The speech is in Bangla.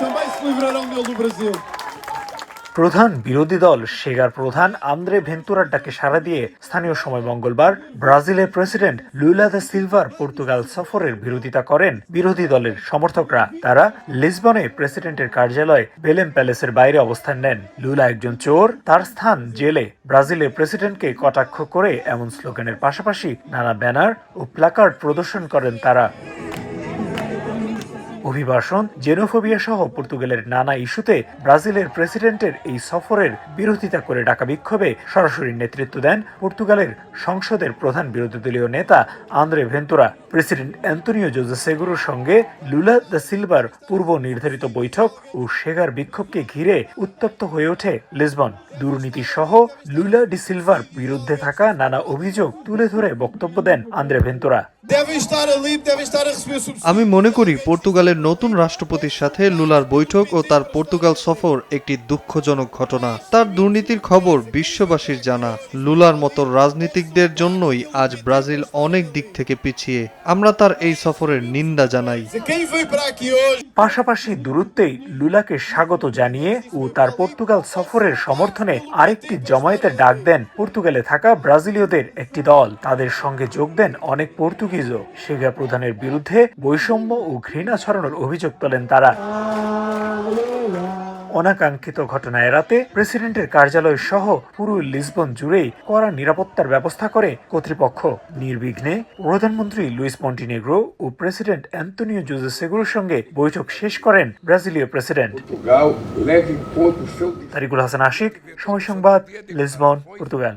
também celebrarão nele no Brasil. প্রধান বিরোধী দল সেগার প্রধান আন্দ্রে ভেন্তুরার ডাকে সাড়া দিয়ে স্থানীয় সময় মঙ্গলবার ব্রাজিলের প্রেসিডেন্ট লুলা দা সিলভার পর্তুগাল সফরের বিরোধিতা করেন বিরোধী দলের সমর্থকরা। তারা লিসবনে প্রেসিডেন্টের কার্যালয় বেলেম প্যালেসের বাইরে অবস্থান নেন। লুলা একজন চোর, তার স্থান জেলে, ব্রাজিলের প্রেসিডেন্টকে কটাক্ষ করে এমন স্লোগানের পাশাপাশি নানা ব্যানার ও প্ল্যাকার্ড প্রদর্শন করেন তারা। অভিবাসন, জেনোফোবিয়া সহ পর্তুগালের নানা ইস্যুতে ব্রাজিলের প্রেসিডেন্টের এই সফরের বিরোধিতা করে ডাকা বিক্ষোভে সরাসরি নেতৃত্ব দেন পর্তুগালের সংসদের প্রধান বিরোধী দলীয় নেতা আন্দ্রে ভেন্তুরা। প্রেসিডেন্ট অ্যান্তোনিও জোজে সেগুরোর সঙ্গে লুলা দা সিলভার পূর্ব নির্ধারিত বৈঠক ও সেগার বিক্ষোভকে ঘিরে উত্তপ্ত হয়ে ওঠে লিসবন। দুর্নীতি সহ লুলা ডি সিলভার বিরুদ্ধে থাকা নানা অভিযোগ তুলে ধরে বক্তব্য দেন আন্দ্রে ভেন্তুরা। আমি মনে করি পর্তুগালের নতুন রাষ্ট্রপতির সাথে লুলার বৈঠক ও তার পর্তুগাল সফর একটি দুঃখজনক ঘটনা। তার দুর্নীতির খবর বিশ্ববাসীর জানা। লুলার মতো রাজনীতিকদের জন্যই আজ ব্রাজিল অনেক দিক থেকে পিছিয়ে। আমরা তার এই সফরের নিন্দা জানাই। পাশাপাশি দূরত্বেই লুলাকে স্বাগত জানিয়ে ও তার পর্তুগাল সফরের সমর্থনে আরেকটি জমায়েতের ডাক দেন পর্তুগালে থাকা ব্রাজিলীয়দের একটি দল। তাদের সঙ্গে যোগ দেন অনেক পর্তুগিজও। সেগা প্রধানের বিরুদ্ধে বৈষম্য ও ঘৃণা ছড়ানোর অভিযোগ তোলেন তারা। অনাকাঙ্ক্ষিত ঘটনা এড়াতে প্রেসিডেন্টের কার্যালয় সহ পুরো লিসবন জুড়েই কড়া নিরাপত্তার ব্যবস্থা করে কর্তৃপক্ষ। নির্বিঘ্নে প্রধানমন্ত্রী লুইস মন্টিনেগ্রো ও প্রেসিডেন্ট অ্যান্তোনিও জোজে সেগুরোর সঙ্গে বৈঠক শেষ করেন ব্রাজিলীয় প্রেসিডেন্ট। তারিকুল হাসান আশিক, সময় সংবাদ, লিসবন, পর্তুগাল।